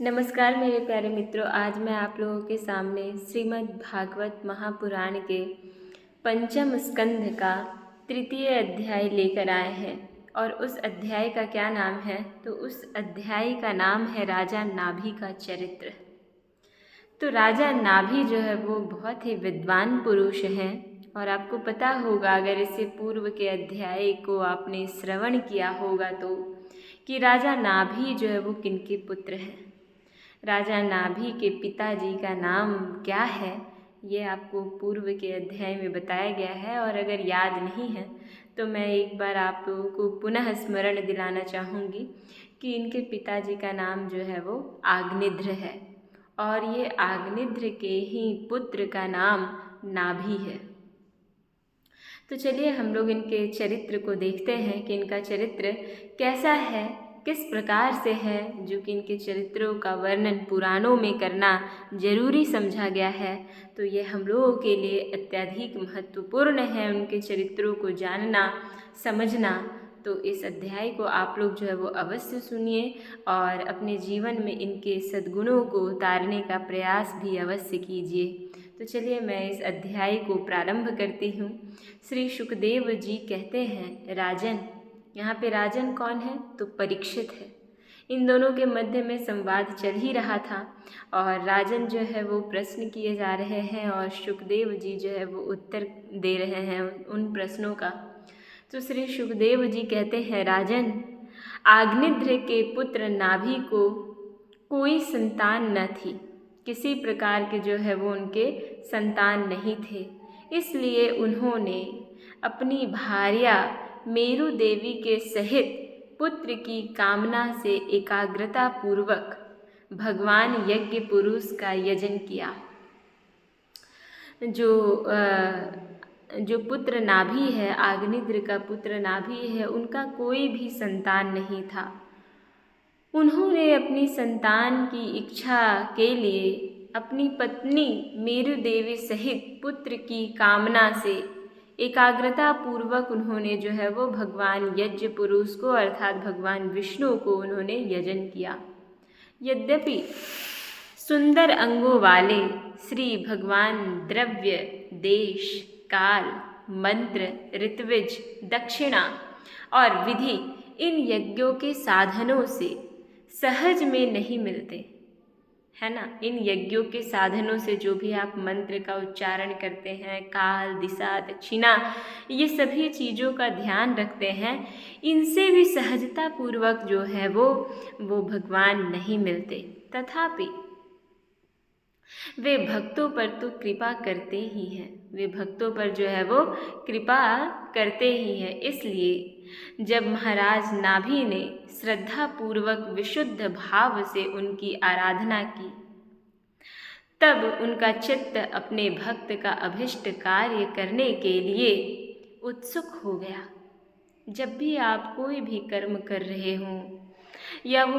नमस्कार मेरे प्यारे मित्रों। आज मैं आप लोगों के सामने श्रीमद् भागवत महापुराण के पंचम स्कंध का तृतीय अध्याय लेकर आए हैं। और उस अध्याय का क्या नाम है? तो उस अध्याय का नाम है राजा नाभि का चरित्र। तो राजा नाभि जो है वो बहुत ही विद्वान पुरुष हैं। और आपको पता होगा, अगर इससे पूर्व के अध्याय को आपने श्रवण किया होगा तो, कि राजा नाभि जो है वो किनके पुत्र हैं। राजा नाभि के पिताजी का नाम क्या है, ये आपको पूर्व के अध्याय में बताया गया है। और अगर याद नहीं है तो मैं एक बार आप लोगों को पुनः स्मरण दिलाना चाहूँगी कि इनके पिताजी का नाम जो है वो आग्निध्र है। और ये आग्निध्र के ही पुत्र का नाम नाभि है। तो चलिए हम लोग इनके चरित्र को देखते हैं कि इनका चरित्र कैसा है, किस प्रकार से है, जो कि इनके चरित्रों का वर्णन पुराणों में करना जरूरी समझा गया है। तो ये हम लोगों के लिए अत्यधिक महत्वपूर्ण है उनके चरित्रों को जानना, समझना। तो इस अध्याय को आप लोग जो है वो अवश्य सुनिए और अपने जीवन में इनके सद्गुणों को उतारने का प्रयास भी अवश्य कीजिए। तो चलिए मैं इस अध्याय को प्रारंभ करती हूँ। श्री सुखदेव जी कहते हैं, राजन। यहाँ पे राजन कौन है? तो परीक्षित है। इन दोनों के मध्य में संवाद चल ही रहा था और राजन जो है वो प्रश्न किए जा रहे हैं और सुखदेव जी जो है वो उत्तर दे रहे हैं उन प्रश्नों का। तो श्री सुखदेव जी कहते हैं, राजन, आग्निध्र के पुत्र नाभि को कोई संतान न थी। किसी प्रकार के जो है वो उनके संतान नहीं थे। इसलिए उन्होंने अपनी भार्या मेरु देवी के सहित पुत्र की कामना से एकाग्रता पूर्वक भगवान यज्ञ पुरुष का यजन किया। जो पुत्र नाभि है, आग्निध्र का पुत्र नाभि है, उनका कोई भी संतान नहीं था। उन्होंने अपनी संतान की इच्छा के लिए अपनी पत्नी मेरु देवी सहित पुत्र की कामना से एकाग्रता पूर्वक उन्होंने जो है वो भगवान यज्ञ पुरुष को अर्थात भगवान विष्णु को उन्होंने यजन किया। यद्यपि सुंदर अंगों वाले श्री भगवान द्रव्य, देश, काल, मंत्र, ऋत्विज, दक्षिणा और विधि इन यज्ञों के साधनों से सहज में नहीं मिलते, है ना। इन यज्ञों के साधनों से जो भी आप मंत्र का उच्चारण करते हैं, काल, दिशा, दक्षिणा, ये सभी चीज़ों का ध्यान रखते हैं, इनसे भी सहजता पूर्वक जो है वो भगवान नहीं मिलते। तथापि वे भक्तों पर तो कृपा करते ही हैं। वे भक्तों पर जो है वो कृपा करते ही हैं। इसलिए जब महाराज नाभि ने श्रद्धा पूर्वक विशुद्ध भाव से उनकी आराधना की, तब उनका चित्त अपने भक्त का अभिष्ट कार्य करने के लिए उत्सुक हो गया। जब भी आप कोई भी कर्म कर रहे हों, या वो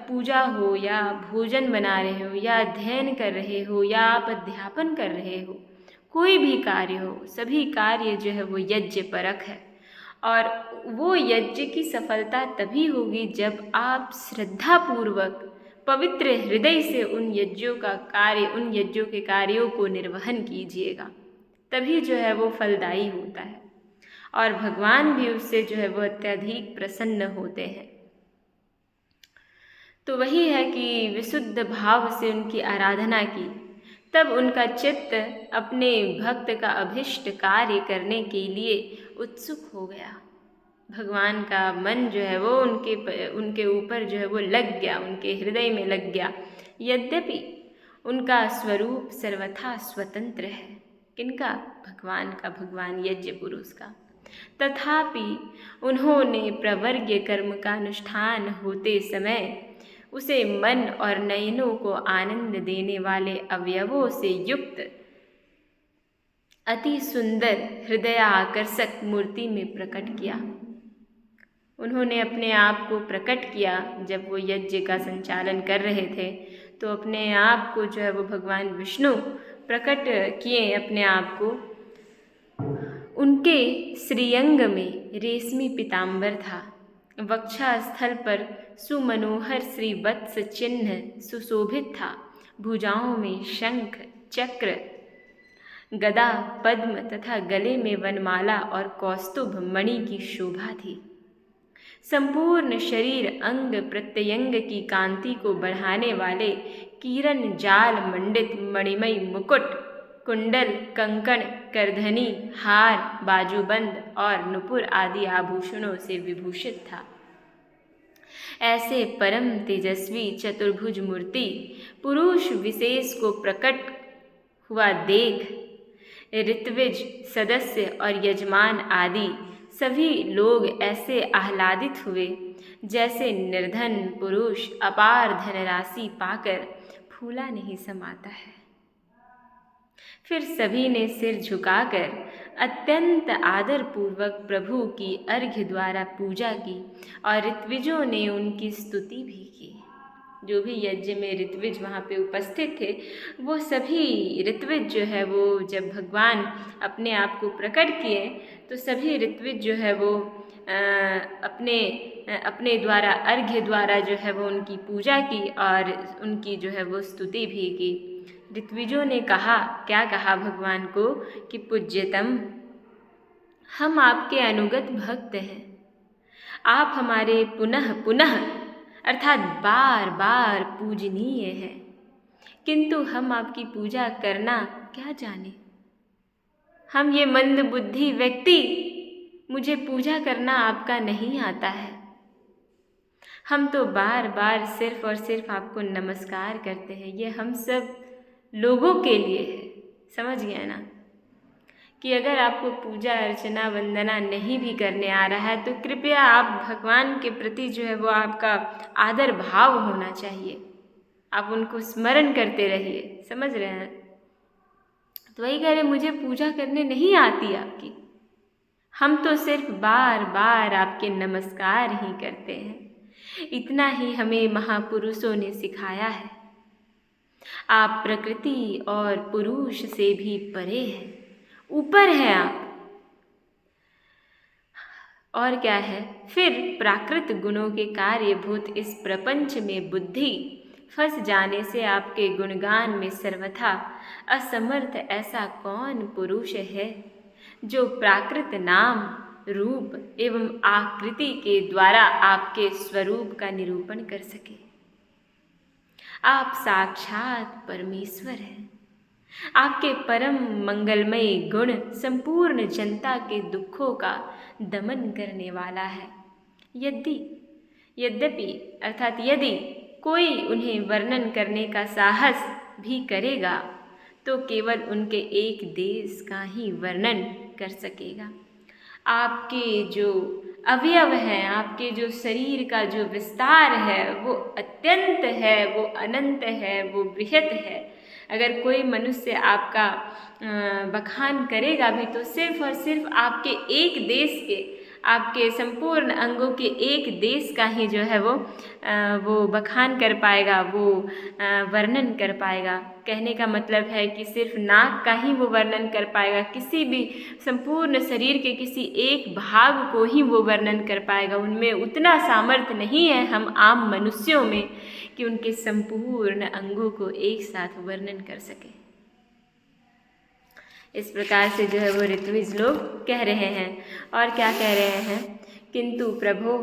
पूजा हो, या भोजन बना रहे हो, या अध्ययन कर रहे हो, या आप अध्यापन कर रहे हो, कोई भी कार्य हो, सभी कार्य जो है वो यज्ञ परक है। और वो यज्ञ की सफलता तभी होगी जब आप श्रद्धापूर्वक पवित्र हृदय से उन यज्ञों के कार्यों को निर्वहन कीजिएगा। तभी जो है वो फलदायी होता है और भगवान भी उससे जो है वो अत्यधिक प्रसन्न होते हैं। तो वही है कि विशुद्ध भाव से उनकी आराधना की, तब उनका चित्त अपने भक्त का अभिष्ट कार्य करने के लिए उत्सुक हो गया। भगवान का मन जो है वो उनके ऊपर जो है वो लग गया, उनके हृदय में लग गया। यद्यपि उनका स्वरूप सर्वथा स्वतंत्र है। किनका? भगवान का, भगवान यज्ञ पुरुष का। तथापि उन्होंने प्रवर्ग्य कर्म का अनुष्ठान होते समय उसे मन और नयनों को आनंद देने वाले अवयवों से युक्त अति सुंदर हृदय आकर्षक मूर्ति में प्रकट किया। उन्होंने अपने आप को प्रकट किया। जब वो यज्ञ का संचालन कर रहे थे तो अपने आप को जो है वो भगवान विष्णु प्रकट किए अपने आप को। उनके श्रीअंग में रेशमी पीताम्बर था। वक्षस्थल पर सुमनोहर श्रीवत्स चिन्ह सुशोभित था। भुजाओं में शंख, चक्र, गदा, पद्म तथा गले में वनमाला और कौस्तुभ मणि की शोभा थी। संपूर्ण शरीर अंग प्रत्यंग की कांति को बढ़ाने वाले किरण जाल मंडित मणिमय मुकुट, कुंडल, कंकण, करधनी, हार, बाजूबंद और नुपुर आदि आभूषणों से विभूषित था। ऐसे परम तेजस्वी चतुर्भुज मूर्ति पुरुष विशेष को प्रकट हुआ देख ऋत्विज, सदस्य और यजमान आदि सभी लोग ऐसे आह्लादित हुए जैसे निर्धन पुरुष अपार धनराशि पाकर फूला नहीं समाता है। फिर सभी ने सिर झुकाकर अत्यंत आदरपूर्वक प्रभु की अर्घ्य द्वारा पूजा की और ऋत्विजों ने उनकी स्तुति भी की। जो भी यज्ञ में ऋत्विज वहाँ पे उपस्थित थे, वो सभी ऋत्विज जो है वो जब भगवान अपने आप को प्रकट किए तो सभी ऋत्विज जो है वो अपने द्वारा अर्घ्य द्वारा जो है वो उनकी पूजा की और उनकी जो है वो स्तुति भी की। ऋत्विजों ने कहा, क्या कहा भगवान को कि पूज्यतम, हम आपके अनुगत भक्त हैं, आप हमारे पुनः पुनः अर्थात बार बार पूजनीय है, किंतु हम आपकी पूजा करना क्या जाने। हम ये मंद बुद्धि व्यक्ति, मुझे पूजा करना आपका नहीं आता है। हम तो बार बार सिर्फ और सिर्फ आपको नमस्कार करते हैं। ये हम सब लोगों के लिए है, समझ गए ना, कि अगर आपको पूजा अर्चना वंदना नहीं भी करने आ रहा है तो कृपया आप भगवान के प्रति जो है वो आपका आदर भाव होना चाहिए, आप उनको स्मरण करते रहिए, समझ रहे हैं। तो वही कह रहे, मुझे पूजा करने नहीं आती आपकी, हम तो सिर्फ बार बार आपके नमस्कार ही करते हैं। इतना ही हमें महापुरुषों ने सिखाया है। आप प्रकृति और पुरुष से भी परे हैं, ऊपर है आप। और क्या है, फिर प्राकृत गुणों के कार्यभूत इस प्रपंच में बुद्धि फंस जाने से आपके गुणगान में सर्वथा असमर्थ ऐसा कौन पुरुष है जो प्राकृत नाम, रूप एवं आकृति के द्वारा आपके स्वरूप का निरूपण कर सके। आप साक्षात परमेश्वर हैं। आपके परम मंगलमय गुण संपूर्ण जनता के दुखों का दमन करने वाला है। यद्यपि अर्थात यदि कोई उन्हें वर्णन करने का साहस भी करेगा तो केवल उनके एक देश का ही वर्णन कर सकेगा। आपके जो अवयव हैं, आपके जो शरीर का जो विस्तार है वो अत्यंत है, वो अनंत है, वो बृहत है। अगर कोई मनुष्य आपका बखान करेगा भी तो सिर्फ और सिर्फ आपके एक देश के, आपके संपूर्ण अंगों के एक देश का ही जो है वो बखान कर पाएगा, वो वर्णन कर पाएगा। कहने का मतलब है कि सिर्फ नाक का ही वो वर्णन कर पाएगा, किसी भी संपूर्ण शरीर के किसी एक भाग को ही वो वर्णन कर पाएगा। उनमें उतना सामर्थ्य नहीं है हम आम मनुष्यों में कि उनके संपूर्ण अंगों को एक साथ वर्णन कर सके। इस प्रकार से जो है वो ऋत्विज लोग कह रहे हैं। और क्या कह रहे हैं, किंतु प्रभो,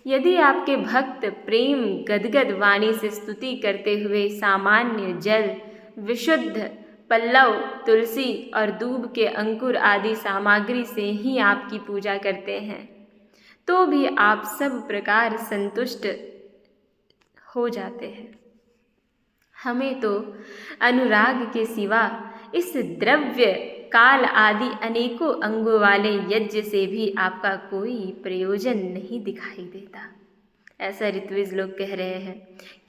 यदि आपके भक्त प्रेम गदगद वाणी से स्तुति करते हुए सामान्य जल, विशुद्ध पल्लव, तुलसी और दूब के अंकुर आदि सामग्री से ही आपकी पूजा करते हैं तो भी आप सब प्रकार संतुष्ट हो जाते हैं। हमें तो अनुराग के सिवा इस द्रव्य काल आदि अनेकों अंगों वाले यज्ञ से भी आपका कोई प्रयोजन नहीं दिखाई देता। ऐसा ऋत्विज लोग कह रहे हैं,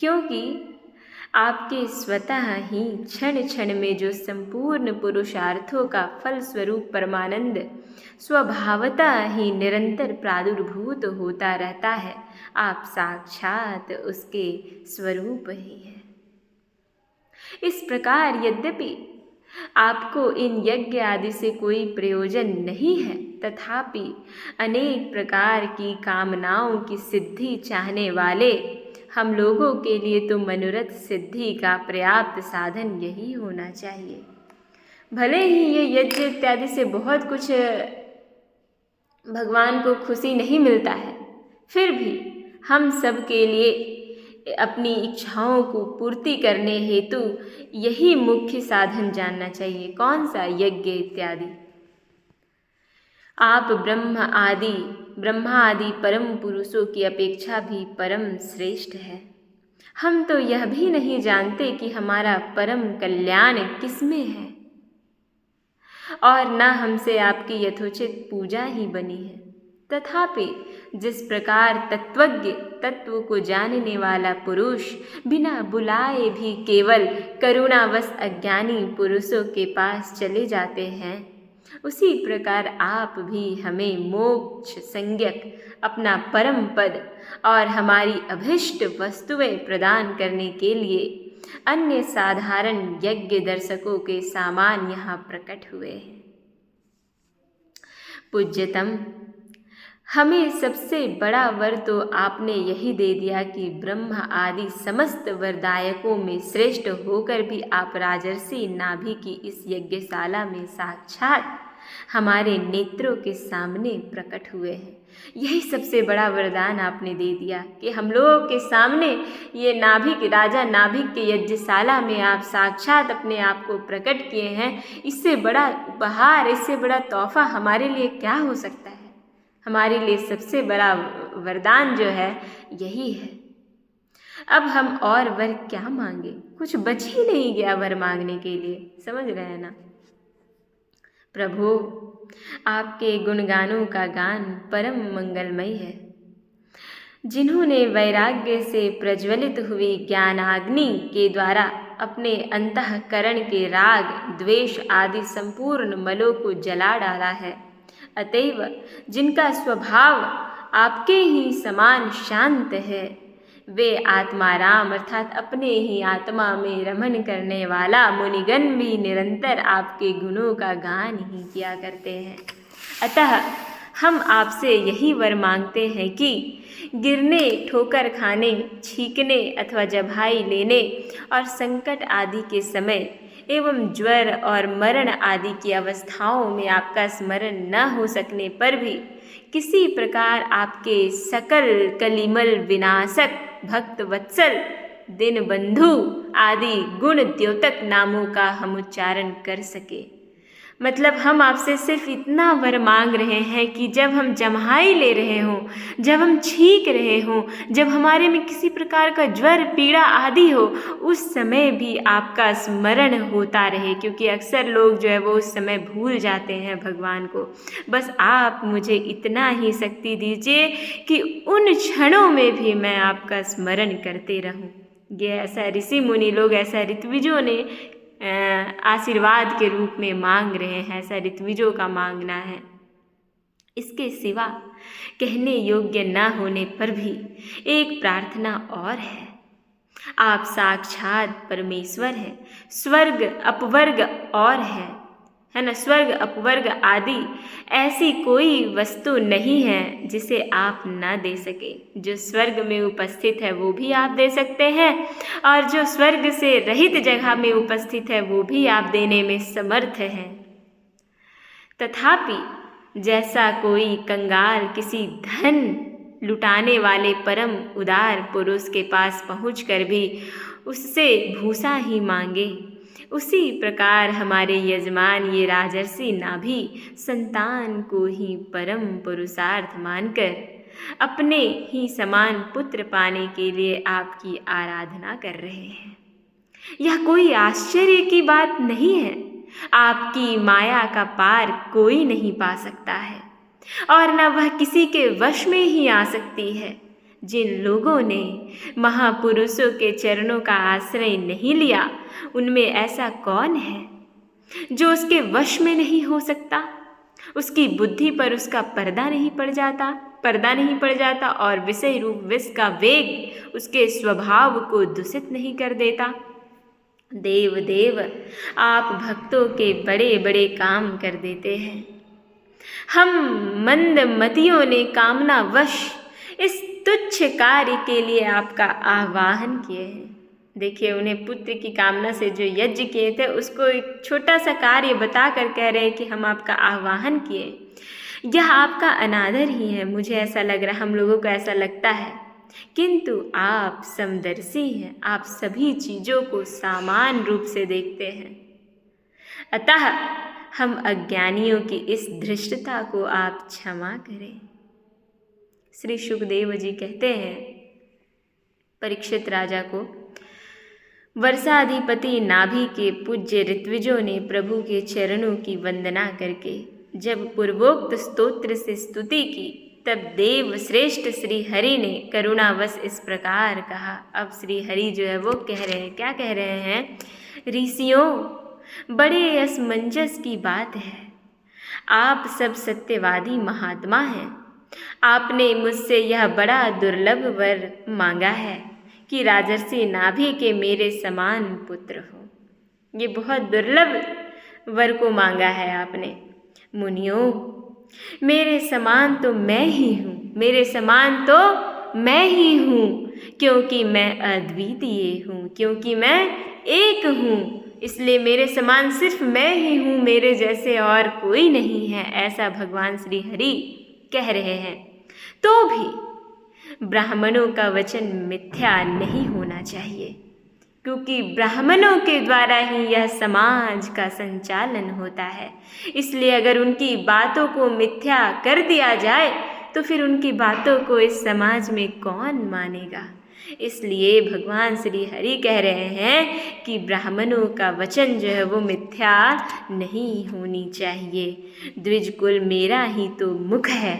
क्योंकि आपके स्वतः ही क्षण क्षण में जो संपूर्ण पुरुषार्थों का फल स्वरूप परमानंद स्वभावतः ही निरंतर प्रादुर्भूत होता रहता है, आप साक्षात उसके स्वरूप ही हैं। इस प्रकार यद्यपि आपको इन यज्ञ आदि से कोई प्रयोजन नहीं है, तथापि अनेक प्रकार की कामनाओं की सिद्धि चाहने वाले हम लोगों के लिए तो मनोरथ सिद्धि का पर्याप्त साधन यही होना चाहिए। भले ही ये यज्ञ इत्यादि से बहुत कुछ भगवान को खुशी नहीं मिलता है, फिर भी हम सब के लिए अपनी इच्छाओं को पूर्ति करने हेतु यही मुख्य साधन जानना चाहिए। कौन सा? यज्ञ इत्यादि। आप ब्रह्मा आदि परम पुरुषों की अपेक्षा भी परम श्रेष्ठ है। हम तो यह भी नहीं जानते कि हमारा परम कल्याण किसमें है, और न हमसे आपकी यथोचित पूजा ही बनी है। तथापि जिस प्रकार तत्वज्ञ तत्व को जानने वाला पुरुष बिना बुलाए भी केवल करुणावश अज्ञानी पुरुषों के पास चले जाते हैं, उसी प्रकार आप भी हमें मोक्ष संज्ञक अपना परम पद और हमारी अभिष्ट वस्तुएं प्रदान करने के लिए अन्य साधारण यज्ञ दर्शकों के सामान यहाँ प्रकट हुए हैं। पूज्यतम, हमें सबसे बड़ा वर तो आपने यही दे दिया कि ब्रह्मा आदि समस्त वरदायकों में श्रेष्ठ होकर भी आप राजर्षि नाभि की इस यज्ञशाला में साक्षात हमारे नेत्रों के सामने प्रकट हुए हैं। यही सबसे बड़ा वरदान आपने दे दिया कि हम लोगों के सामने ये नाभिक, राजा नाभिक के यज्ञशाला में आप साक्षात अपने आप को प्रकट किए हैं। इससे बड़ा उपहार, इससे बड़ा तोहफा हमारे लिए क्या हो सकता है? हमारे लिए सबसे बड़ा वरदान जो है यही है। अब हम और वर क्या मांगे? कुछ बच ही नहीं गया वर मांगने के लिए, समझ रहे हैं ना। प्रभु, आपके गुणगानों का गान परम मंगलमय है। जिन्होंने वैराग्य से प्रज्वलित हुई ज्ञानाग्नि के द्वारा अपने अंतःकरण के राग, द्वेष आदि संपूर्ण मलों को जला डाला है, अतएव जिनका स्वभाव आपके ही समान शांत है, वे आत्माराम अर्थात अपने ही आत्मा में रमण करने वाला मुनिगण भी निरंतर आपके गुणों का गान ही किया करते हैं। अतः हम आपसे यही वर मांगते हैं कि गिरने, ठोकर खाने, छींकने अथवा जभाई लेने और संकट आदि के समय एवं ज्वर और मरण आदि की अवस्थाओं में आपका स्मरण न हो सकने पर भी किसी प्रकार आपके सकल कलिमल विनाशक भक्त वत्सल दिन बंधु आदि गुण द्योतक नामों का हम उच्चारण कर सके। मतलब हम आपसे सिर्फ इतना वर मांग रहे हैं कि जब हम जम्हाई ले रहे हों, जब हम छींक रहे हों, जब हमारे में किसी प्रकार का ज्वर, पीड़ा आदि हो, उस समय भी आपका स्मरण होता रहे, क्योंकि अक्सर लोग जो है वो उस समय भूल जाते हैं भगवान को। बस आप मुझे इतना ही शक्ति दीजिए कि उन क्षणों में भी मैं आपका स्मरण करते रहूं। ये ऐसा ऋषि मुनि लोग, ऐसा ऋत्विजों ने आशीर्वाद के रूप में मांग रहे हैं, ऐसा ऋत्विजों का मांगना है। इसके सिवा कहने योग्य न होने पर भी एक प्रार्थना और है। आप साक्षात परमेश्वर हैं, स्वर्ग अपवर्ग और है ना, स्वर्ग अपवर्ग आदि ऐसी कोई वस्तु नहीं है जिसे आप ना दे सके। जो स्वर्ग में उपस्थित है वो भी आप दे सकते हैं, और जो स्वर्ग से रहित जगह में उपस्थित है वो भी आप देने में समर्थ हैं। तथापि जैसा कोई कंगाल किसी धन लुटाने वाले परम उदार पुरुष के पास पहुंचकर भी उससे भूसा ही मांगे, उसी प्रकार हमारे यजमान ये राजर्षि नाभि संतान को ही परम पुरुषार्थ मानकर अपने ही समान पुत्र पाने के लिए आपकी आराधना कर रहे हैं। यह कोई आश्चर्य की बात नहीं है। आपकी माया का पार कोई नहीं पा सकता है, और न वह किसी के वश में ही आ सकती है। जिन लोगों ने महापुरुषों के चरणों का आश्रय नहीं लिया, उनमें ऐसा कौन है जो उसके वश में नहीं हो सकता? उसकी बुद्धि पर उसका पर्दा नहीं पड़ जाता और विषय रूप विष का वेग उसके स्वभाव को दूषित नहीं कर देता। देव देव, आप भक्तों के बड़े बड़े काम कर देते हैं। हम मंदमतियों ने कामनावश इस तुच्छ कार्य के लिए आपका आह्वान किए हैं। देखिए, उन्हें पुत्र की कामना से जो यज्ञ किए थे उसको एक छोटा सा कार्य बताकर कह रहे हैं कि हम आपका आह्वान किए। यह आपका अनादर ही है, मुझे ऐसा लग रहा है, हम लोगों को ऐसा लगता है। किंतु आप समदर्शी हैं, आप सभी चीज़ों को समान रूप से देखते हैं। अतः हम अज्ञानियों की इस धृष्टता को आप क्षमा करें। श्री शुकदेव जी कहते हैं परीक्षित राजा को, वर्षाधिपति नाभि के पूज्य ऋत्विजों ने प्रभु के चरणों की वंदना करके जब पूर्वोक्त स्तोत्र से स्तुति की, तब देव श्रेष्ठ श्री हरि ने करुणावश इस प्रकार कहा। अब श्री हरि जो है वो कह रहे हैं, क्या कह रहे हैं? ऋषियों, बड़े असमंजस की बात है। आप सब सत्यवादी महात्मा हैं। आपने मुझसे यह बड़ा दुर्लभ वर मांगा है कि राजर्षि नाभि के मेरे समान पुत्र हो। ये बहुत दुर्लभ वर को मांगा है आपने। मुनियों, मेरे समान तो मैं ही हूँ, मेरे समान तो मैं ही हूँ, क्योंकि मैं अद्वितीय हूँ, क्योंकि मैं एक हूँ। इसलिए मेरे समान सिर्फ मैं ही हूँ, मेरे जैसे और कोई नहीं है, ऐसा भगवान श्री हरि कह रहे हैं। तो भी ब्राह्मणों का वचन मिथ्या नहीं होना चाहिए, क्योंकि ब्राह्मणों के द्वारा ही यह समाज का संचालन होता है। इसलिए अगर उनकी बातों को मिथ्या कर दिया जाए तो फिर उनकी बातों को इस समाज में कौन मानेगा। इसलिए भगवान श्री हरि कह रहे हैं कि ब्राह्मणों का वचन जो है वो मिथ्या नहीं होनी चाहिए। द्विज कुल मेरा ही तो मुख है।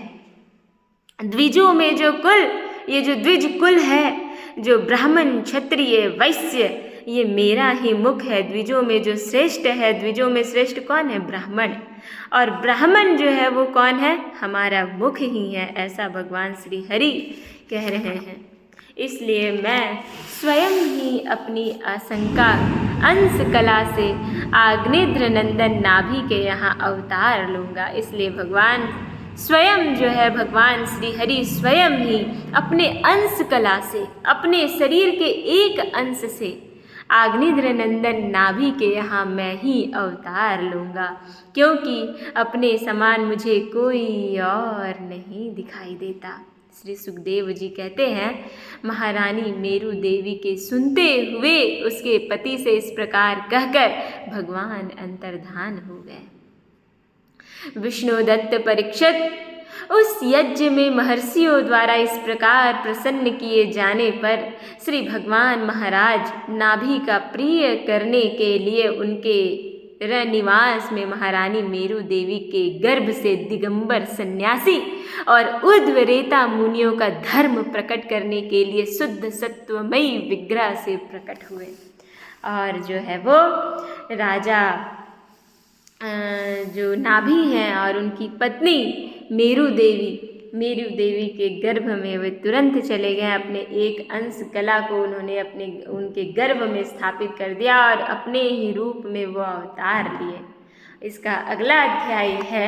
द्विजों में जो कुल, ये जो द्विज कुल है, जो ब्राह्मण क्षत्रिय वैश्य, ये मेरा ही मुख है। द्विजों में जो श्रेष्ठ है, द्विजों में श्रेष्ठ कौन है? ब्राह्मण। और ब्राह्मण जो है वो कौन है? हमारा मुख ही है, ऐसा भगवान श्री हरि कह रहे हैं। इसलिए मैं स्वयं ही अपनी आशंका अंश कला से आग्नेत्र नंदन नाभि के यहाँ अवतार लूँगा। इसलिए भगवान स्वयं जो है, भगवान श्री हरि स्वयं ही अपने अंश कला से, अपने शरीर के एक अंश से आग्नेत्र नंदन नाभि के यहाँ मैं ही अवतार लूँगा, क्योंकि अपने समान मुझे कोई और नहीं दिखाई देता। श्री सुखदेव जी कहते हैं, महारानी मेरु देवी के सुनते हुए उसके पति से इस प्रकार कहकर भगवान अंतर्धान हो गए। विष्णुदत्त परीक्षित उस यज्ञ में महर्षियों द्वारा इस प्रकार प्रसन्न किए जाने पर श्री भगवान महाराज नाभि का प्रिय करने के लिए उनके निवास में महारानी मेरु देवी के गर्भ से दिगंबर सन्यासी और उद्वरेता मुनियों का धर्म प्रकट करने के लिए शुद्ध सत्वमयी विग्रह से प्रकट हुए। और जो है वो राजा जो नाभि हैं और उनकी पत्नी मेरु देवी के गर्भ में वे तुरंत चले गए। अपने एक अंश कला को उन्होंने उनके गर्भ में स्थापित कर दिया और अपने ही रूप में वो अवतार लिए। इसका अगला अध्याय है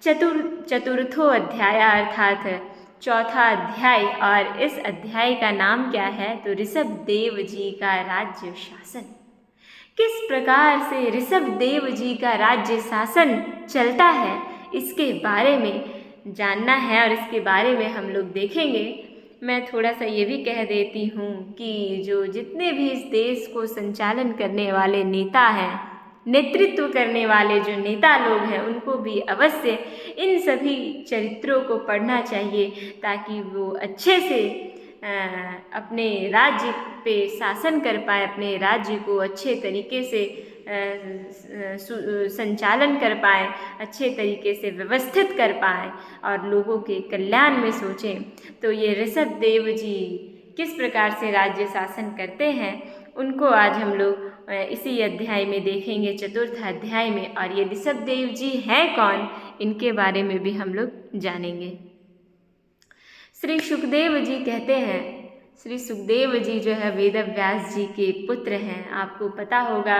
चतुर्थो अध्याय, अर्थात चौथा अध्याय। और इस अध्याय का नाम क्या है? तो ऋषभ देव जी का राज्य शासन। किस प्रकार से ऋषभ देव जी का राज्य शासन चलता है, इसके बारे में जानना है और इसके बारे में हम लोग देखेंगे। मैं थोड़ा सा ये भी कह देती हूँ कि जो जितने भी इस देश को संचालन करने वाले नेता हैं, नेतृत्व करने वाले जो नेता लोग हैं, उनको भी अवश्य इन सभी चरित्रों को पढ़ना चाहिए, ताकि वो अच्छे से अपने राज्य पे शासन कर पाए, अपने राज्य को अच्छे तरीके से संचालन कर पाए, अच्छे तरीके से व्यवस्थित कर पाए और लोगों के कल्याण में सोचें। तो ये ऋषभ देव जी किस प्रकार से राज्य शासन करते हैं, उनको आज हम लोग इसी अध्याय में देखेंगे, चतुर्थ अध्याय में। और ये ऋषभ देव जी हैं कौन, इनके बारे में भी हम लोग जानेंगे। श्री सुखदेव जी कहते हैं, श्री सुखदेव जी जो है वेद व्यास जी के पुत्र हैं। आपको पता होगा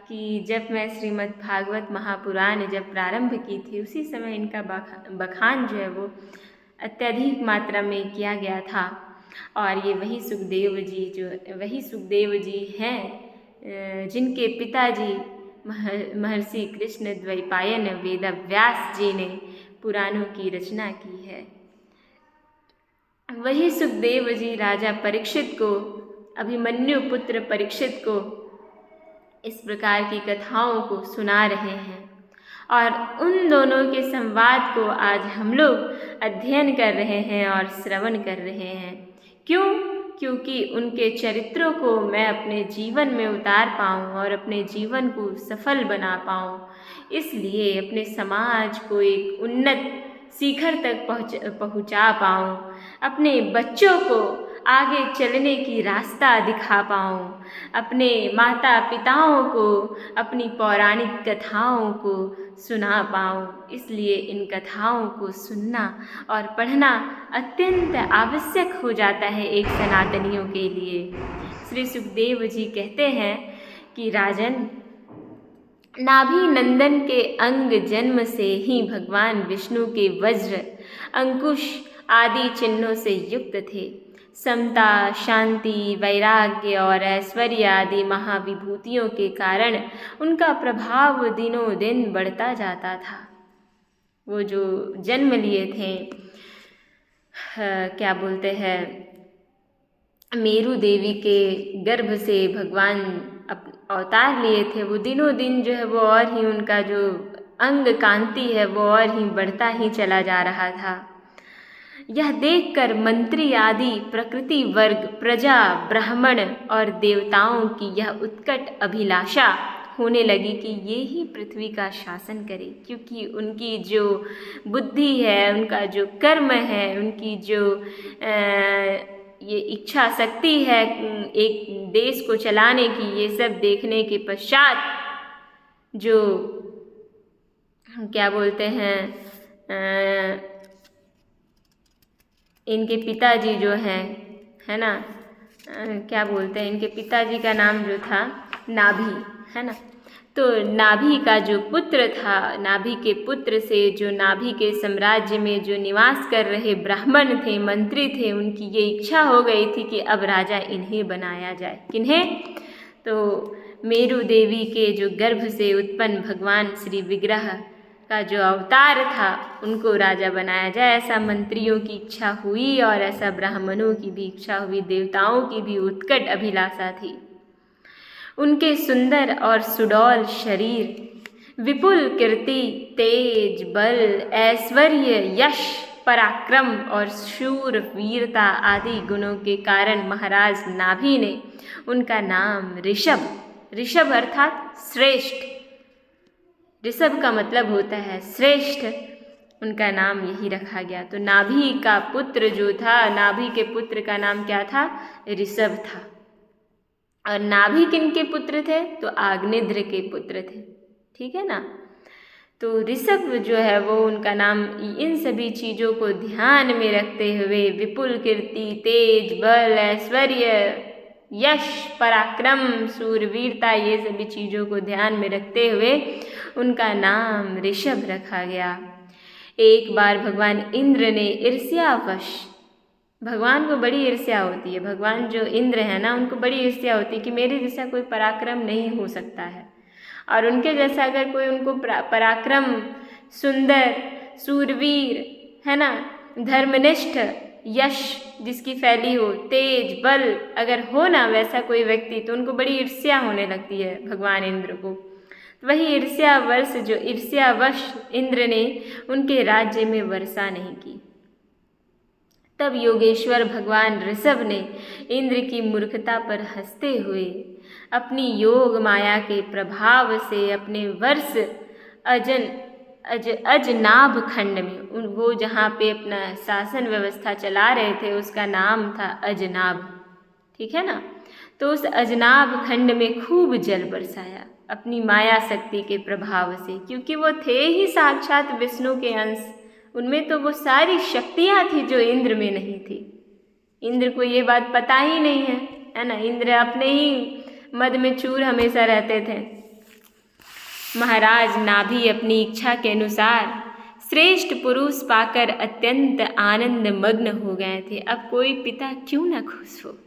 कि जब मैं श्रीमद् भागवत महापुराण जब प्रारंभ की थी, उसी समय इनका बखान जो है वो अत्यधिक मात्रा में किया गया था। और ये वही सुखदेव जी हैं जिनके पिताजी महर्षि कृष्ण द्वैपायन वेद व्यास जी ने पुराणों की रचना की है। वही सुखदेव जी राजा परीक्षित को, अभिमन्यु पुत्र परीक्षित को इस प्रकार की कथाओं को सुना रहे हैं। और उन दोनों के संवाद को आज हम लोग अध्ययन कर रहे हैं और श्रवण कर रहे हैं। क्यों? क्योंकि उनके चरित्रों को मैं अपने जीवन में उतार पाऊँ और अपने जीवन को सफल बना पाऊँ, इसलिए अपने समाज को एक उन्नत शिखर तक पहुँचा पाऊँ, अपने बच्चों को आगे चलने की रास्ता दिखा पाऊँ, अपने माता पिताओं को अपनी पौराणिक कथाओं को सुना पाऊँ। इसलिए इन कथाओं को सुनना और पढ़ना अत्यंत आवश्यक हो जाता है एक सनातनियों के लिए। श्री सुखदेव जी कहते हैं कि राजन, नाभि नंदन के अंग जन्म से ही भगवान विष्णु के वज्र, अंकुश आदि चिन्हों से युक्त थे। समता, शांति, वैराग्य और ऐश्वर्य आदि महाविभूतियों के कारण उनका प्रभाव दिनों दिन बढ़ता जाता था। वो जो जन्म लिए थे, क्या बोलते हैं, मेरु देवी के गर्भ से भगवान अवतार लिए थे, वो दिनों दिन जो है वो और ही उनका जो अंग कांति है वो और ही बढ़ता ही चला जा रहा था। यह देखकर मंत्री आदि प्रकृति वर्ग, प्रजा, ब्राह्मण और देवताओं की यह उत्कट अभिलाषा होने लगी कि ये ही पृथ्वी का शासन करे, क्योंकि उनकी जो बुद्धि है, उनका जो कर्म है, उनकी जो ये इच्छा शक्ति है एक देश को चलाने की, ये सब देखने के पश्चात जो क्या बोलते हैं, इनके पिताजी जो हैं, है ना, क्या बोलते हैं, इनके पिताजी का नाम जो था नाभि, है ना। तो नाभि का जो पुत्र था, नाभि के पुत्र से जो नाभि के साम्राज्य में जो निवास कर रहे ब्राह्मण थे, मंत्री थे, उनकी ये इच्छा हो गई थी कि अब राजा इन्हें बनाया जाए। किन्हें? तो मेरु देवी के जो गर्भ से उत्पन्न भगवान श्री विग्रह का जो अवतार था, उनको राजा बनाया जाए। ऐसा मंत्रियों की इच्छा हुई और ऐसा ब्राह्मणों की भी इच्छा हुई, देवताओं की भी उत्कट अभिलाषा थी। उनके सुंदर और सुडौल शरीर, विपुल कीर्ति, तेज, बल, ऐश्वर्य, यश, पराक्रम और शूर वीरता आदि गुणों के कारण महाराज नाभि ने उनका नाम ऋषभ, ऋषभ अर्थात श्रेष्ठ, ऋषभ का मतलब होता है श्रेष्ठ, उनका नाम यही रखा गया। तो नाभि का पुत्र जो था, नाभि के पुत्र का नाम क्या था? ऋषभ था। और नाभि किन के पुत्र थे? तो आग्नेद्र के पुत्र थे, ठीक है ना। तो ऋषभ जो है वो उनका नाम इन सभी चीज़ों को ध्यान में रखते हुए, विपुल कीर्ति, तेज, बल, ऐश्वर्य, यश, पराक्रम, शूरवीरता, ये सभी चीज़ों को ध्यान में रखते हुए उनका नाम ऋषभ रखा गया। एक बार भगवान इंद्र ने ईर्ष्यावश, भगवान को बड़ी ईर्ष्या होती है, भगवान जो इंद्र है ना, उनको बड़ी ईर्ष्या होती है कि मेरे जैसा कोई पराक्रम नहीं हो सकता है, और उनके जैसा अगर कोई उनको पराक्रम, सुंदर, शूरवीर, है ना, धर्मनिष्ठ, यश जिसकी फैली हो, तेज, बल अगर हो ना वैसा कोई व्यक्ति, तो उनको बड़ी ईर्ष्या होने लगती है भगवान इंद्र को। वही ईर्ष्यावश इंद्र ने उनके राज्य में वर्षा नहीं की। तब योगेश्वर भगवान ऋषभ ने इंद्र की मूर्खता पर हंसते हुए अपनी योग माया के प्रभाव से अपने वर्ष अजनाभ खंड में, वो जहाँ पे अपना शासन व्यवस्था चला रहे थे उसका नाम था अजनाभ, ठीक है ना। तो उस अजनाभ खंड में खूब जल बरसाया अपनी माया शक्ति के प्रभाव से, क्योंकि वो थे ही साक्षात विष्णु के अंश, उनमें तो वो सारी शक्तियाँ थी जो इंद्र में नहीं थी। इंद्र को ये बात पता ही नहीं है ना। इंद्र अपने ही मद में चूर हमेशा रहते थे। महाराज नाभि अपनी इच्छा के अनुसार श्रेष्ठ पुरुष पाकर अत्यंत आनंद मग्न हो गए थे। अब कोई पिता क्यों न खुश हो।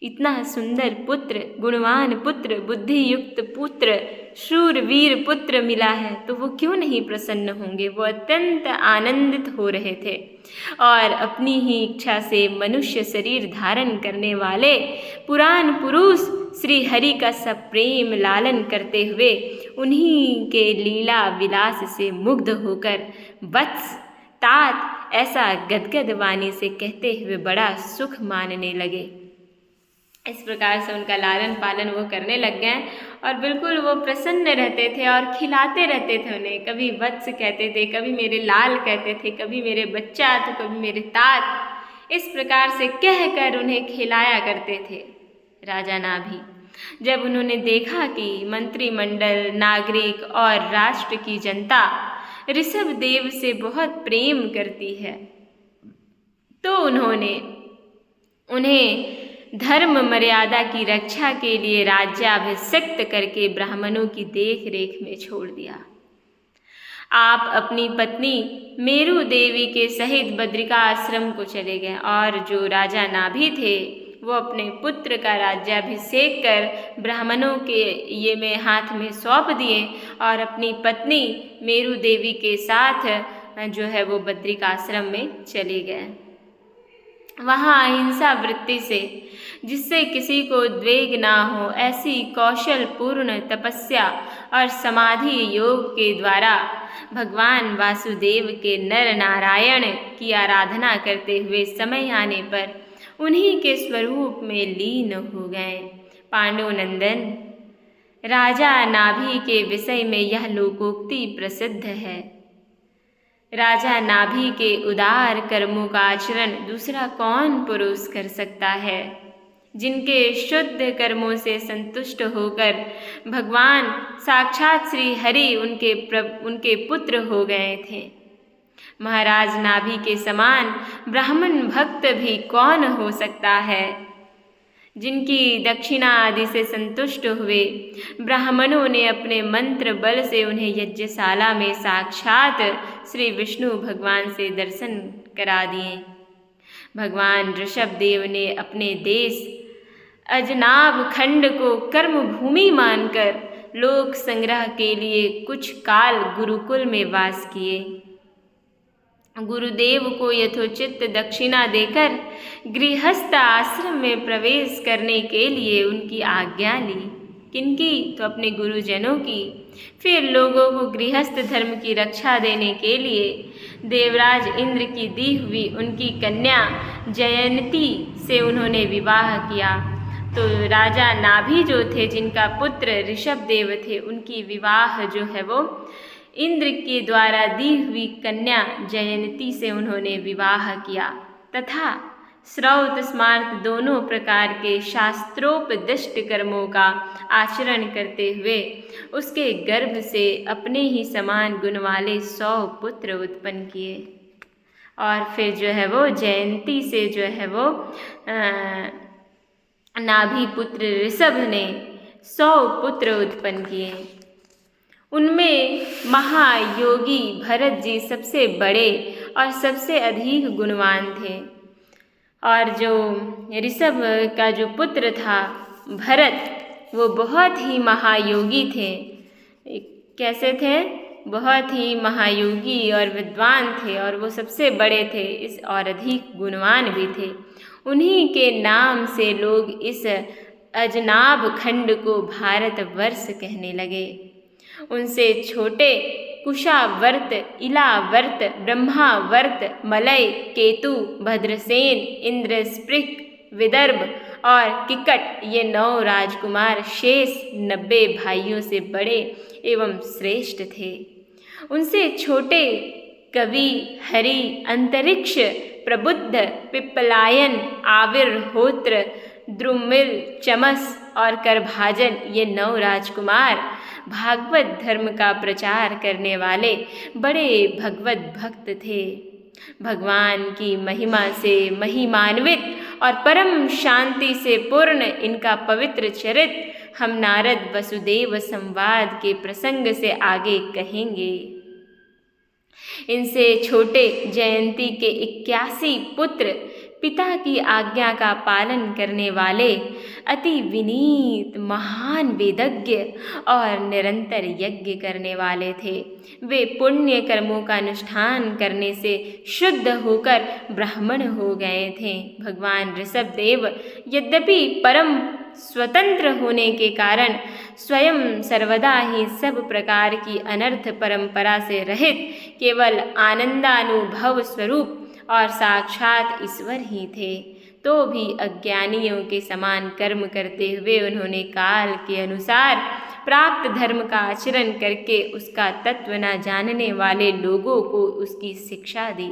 इतना सुंदर पुत्र, गुणवान पुत्र, बुद्धि युक्त पुत्र, शूरवीर पुत्र मिला है तो वो क्यों नहीं प्रसन्न होंगे। वो अत्यंत आनंदित हो रहे थे और अपनी ही इच्छा से मनुष्य शरीर धारण करने वाले पुराण पुरुष श्री हरि का सब प्रेम लालन करते हुए उन्हीं के लीला विलास से मुग्ध होकर वत्स तात ऐसा गदगद वाणी से कहते हुए बड़ा सुख मानने लगे। इस प्रकार से उनका लालन पालन वो करने लग गए और बिल्कुल वो प्रसन्न रहते थे और खिलाते रहते थे उन्हें। कभी वत्स कहते थे, कभी मेरे लाल कहते थे, कभी मेरे बच्चा तो कभी मेरे तात। इस प्रकार से कहकर उन्हें खिलाया करते थे। राजा नाभि जब उन्होंने देखा कि मंत्रिमंडल, नागरिक और राष्ट्र की जनता ऋषभ देव से बहुत प्रेम करती है तो उन्होंने उन्हें धर्म मर्यादा की रक्षा के लिए राज्याभिषिक्त करके ब्राह्मणों की देख रेख में छोड़ दिया। आप अपनी पत्नी मेरु देवी के सहित बद्रिका आश्रम को चले गए और जो राजा नाभि थे वो अपने पुत्र का राज्याभिषेक कर ब्राह्मणों के ये में हाथ में सौंप दिए और अपनी पत्नी मेरु देवी के साथ जो है वो बद्रिका आश्रम में चले गए। वहाँ अहिंसा वृत्ति से, जिससे किसी को उद्वेग ना हो, ऐसी कौशल पूर्ण तपस्या और समाधि योग के द्वारा भगवान वासुदेव के नर नारायण की आराधना करते हुए समय आने पर उन्हीं के स्वरूप में लीन हो गए। पांडुनंदन, राजा नाभि के विषय में यह लोकोक्ति प्रसिद्ध है। राजा नाभि के उदार कर्मों का आचरण दूसरा कौन पुरुष कर सकता है। जिनके शुद्ध कर्मों से संतुष्ट होकर भगवान साक्षात श्री हरि उनके पुत्र हो गए थे। महाराज नाभि के समान ब्राह्मण भक्त भी कौन हो सकता है। जिनकी दक्षिणा आदि से संतुष्ट हुए ब्राह्मणों ने अपने मंत्र बल से उन्हें यज्ञशाला में साक्षात श्री विष्णु भगवान से दर्शन करा दिए। भगवान ऋषभ देव ने अपने देश अजनाभ खंड को कर्म भूमि मानकर लोक संग्रह के लिए कुछ काल गुरुकुल में वास किए। गुरुदेव को यथोचित दक्षिणा देकर गृहस्थ आश्रम में प्रवेश करने के लिए उनकी आज्ञा ली। किनकी? तो अपने गुरुजनों की। फिर लोगों को गृहस्थ धर्म की रक्षा देने के लिए देवराज इंद्र की दी हुई उनकी कन्या जयंती से उन्होंने विवाह किया। तो राजा नाभि जो थे, जिनका पुत्र ऋषभ देव थे, उनकी विवाह जो है वो इंद्र के द्वारा दी हुई कन्या जयंती से उन्होंने विवाह किया तथा श्रौत स्मार्त दोनों प्रकार के शास्त्रोपदिष्ट कर्मों का आचरण करते हुए उसके गर्भ से अपने ही समान गुण वाले 100 पुत्र उत्पन्न किए। और फिर जो है वो जयंती से जो है वो नाभि पुत्र ऋषभ ने 100 पुत्र उत्पन्न किए। उनमें महायोगी भरत जी सबसे बड़े और सबसे अधिक गुणवान थे। और जो ऋषभ का जो पुत्र था भरत, वो बहुत ही महायोगी थे। कैसे थे? बहुत ही महायोगी और विद्वान थे और वो सबसे बड़े थे इस और अधिक गुणवान भी थे। उन्हीं के नाम से लोग इस अजनाभ खंड को भारतवर्ष कहने लगे। उनसे छोटे कुशावर्त, इलावर्त, ब्रह्मावर्त, मलय, केतु, भद्रसेन, इंद्रस्पृक, विदर्भ और किकट, ये 9 राजकुमार शेष 90 भाइयों से बड़े एवं श्रेष्ठ थे। उनसे छोटे कवि, हरि, अंतरिक्ष, प्रबुद्ध, पिप्पलायन, आविर्होत्र, द्रुमिल, चमस और करभाजन, ये 9 राजकुमार भागवत धर्म का प्रचार करने वाले बड़े भगवत भक्त थे। भगवान की महिमा से महिमान्वित और परम शांति से पूर्ण इनका पवित्र चरित्र हम नारद वसुदेव संवाद के प्रसंग से आगे कहेंगे। इनसे छोटे जयंती के 81 पुत्र पिता की आज्ञा का पालन करने वाले अति विनीत महान वेदज्ञ और निरंतर यज्ञ करने वाले थे। वे पुण्य कर्मों का अनुष्ठान करने से शुद्ध होकर ब्राह्मण हो गए थे। भगवान ऋषभदेव यद्यपि परम स्वतंत्र होने के कारण स्वयं सर्वदा ही सब प्रकार की अनर्थ परंपरा से रहित केवल आनंदानुभव स्वरूप और साक्षात ईश्वर ही थे, तो भी अज्ञानियों के समान कर्म करते हुए उन्होंने काल के अनुसार प्राप्त धर्म का आचरण करके उसका तत्व न जानने वाले लोगों को उसकी शिक्षा दी।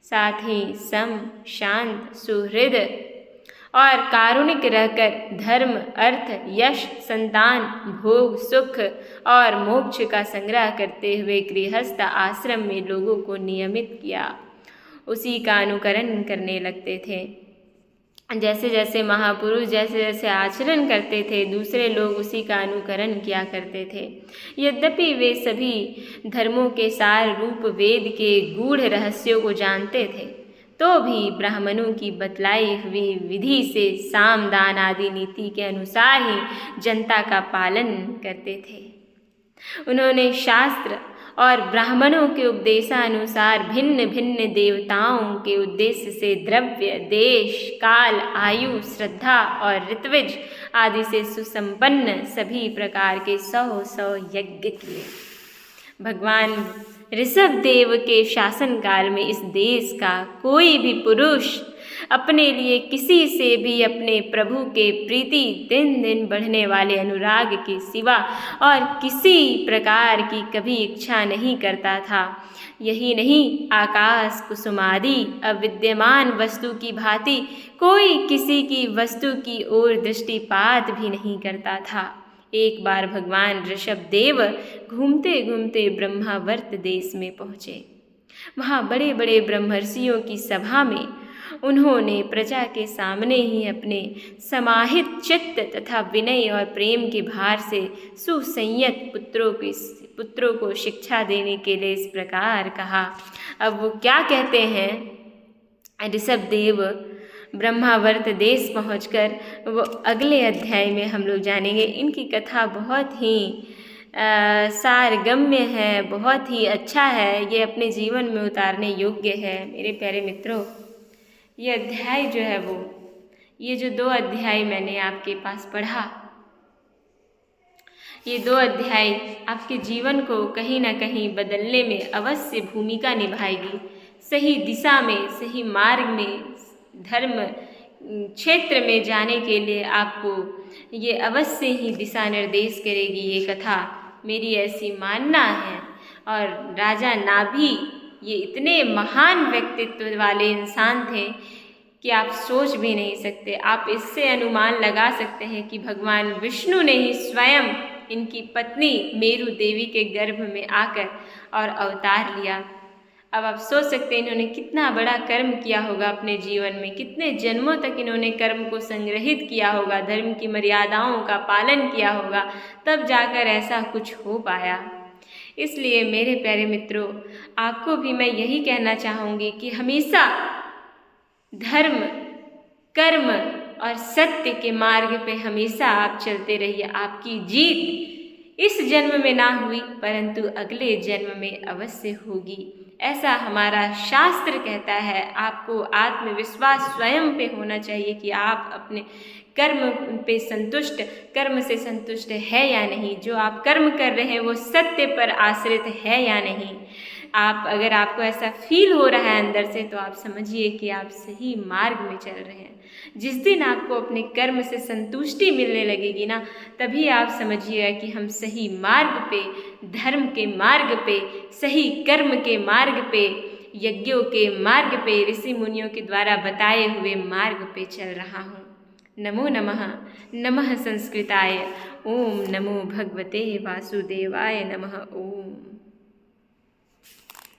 साथ ही सम, शांत, सुहृद और कारुणिक रहकर धर्म, अर्थ, यश, संतान, भोग, सुख और मोक्ष का संग्रह करते हुए गृहस्थ आश्रम में लोगों को नियमित किया, उसी का अनुकरण करने लगते थे। जैसे जैसे महापुरुष जैसे जैसे आचरण करते थे, दूसरे लोग उसी का अनुकरण किया करते थे। यद्यपि वे सभी धर्मों के सार रूप वेद के गूढ़ रहस्यों को जानते थे, तो भी ब्राह्मणों की बतलाई हुई विधि से साम, दान आदि नीति के अनुसार ही जनता का पालन करते थे। उन्होंने शास्त्र और ब्राह्मणों के उपदेशानुसार भिन्न भिन्न देवताओं के उद्देश्य से द्रव्य, देश, काल, आयु, श्रद्धा और ऋत्विज आदि से सुसंपन्न सभी प्रकार के 100 यज्ञ किए। भगवान ऋषभदेव के शासनकाल में इस देश का कोई भी पुरुष अपने लिए किसी से भी अपने प्रभु के प्रति दिन दिन बढ़ने वाले अनुराग के सिवा और किसी प्रकार की कभी इच्छा नहीं करता था। यही नहीं, आकाश कुसुमादि अविद्यमान वस्तु की भांति कोई किसी की वस्तु की ओर दृष्टिपात भी नहीं करता था। एक बार भगवान ऋषभदेव घूमते घूमते ब्रह्मावर्त देश में पहुँचे। वहाँ बड़े बड़े ब्रह्मर्षियों की सभा में उन्होंने प्रजा के सामने ही अपने समाहित चित्त तथा विनय और प्रेम के भार से सुसंयत पुत्रों को शिक्षा देने के लिए इस प्रकार कहा। अब वो क्या कहते हैं? ऋषभदेव ब्रह्मावर्त देश पहुंचकर वो अगले अध्याय में हम लोग जानेंगे। इनकी कथा बहुत ही सारगम्य है, बहुत ही अच्छा है, ये अपने जीवन में उतारने योग्य है। मेरे प्यारे मित्रों, ये अध्याय जो है ये जो 2 अध्याय मैंने आपके पास पढ़ा, ये 2 अध्याय आपके जीवन को कहीं ना कहीं बदलने में अवश्य भूमिका निभाएगी। सही दिशा में, सही मार्ग में, धर्म क्षेत्र में जाने के लिए आपको ये अवश्य ही दिशा निर्देश करेगी ये कथा, मेरी ऐसी मानना है। और राजा नाभि ये इतने महान व्यक्तित्व वाले इंसान थे कि आप सोच भी नहीं सकते। आप इससे अनुमान लगा सकते हैं कि भगवान विष्णु ने ही स्वयं इनकी पत्नी मेरु देवी के गर्भ में आकर और अवतार लिया। अब आप सोच सकते हैं इन्होंने कितना बड़ा कर्म किया होगा अपने जीवन में, कितने जन्मों तक इन्होंने कर्म को संग्रहित किया होगा, धर्म की मर्यादाओं का पालन किया होगा, तब जाकर ऐसा कुछ हो पाया। इसलिए मेरे प्यारे मित्रों, आपको भी मैं यही कहना चाहूँगी कि हमेशा धर्म, कर्म और सत्य के मार्ग पे हमेशा आप चलते रहिए। आपकी जीत इस जन्म में ना हुई परंतु अगले जन्म में अवश्य होगी, ऐसा हमारा शास्त्र कहता है। आपको आत्मविश्वास स्वयं पे होना चाहिए कि आप अपने कर्म पे संतुष्ट, कर्म से संतुष्ट है या नहीं, जो आप कर्म कर रहे हैं वो सत्य पर आश्रित है या नहीं। आप अगर आपको ऐसा फील हो रहा है अंदर से, तो आप समझिए कि आप सही मार्ग में चल रहे हैं। जिस दिन आपको अपने कर्म से संतुष्टि मिलने लगेगी ना, तभी आप समझिएगा कि हम सही मार्ग पे, धर्म के मार्ग पे, सही कर्म के मार्ग पे, यज्ञों के मार्ग पे, ऋषि मुनियों के द्वारा बताए हुए मार्ग पे चल रहा हूँ। नमो नमः। नमः संस्कृताय। ओम नमो भगवते वासुदेवाय नमः। ओम।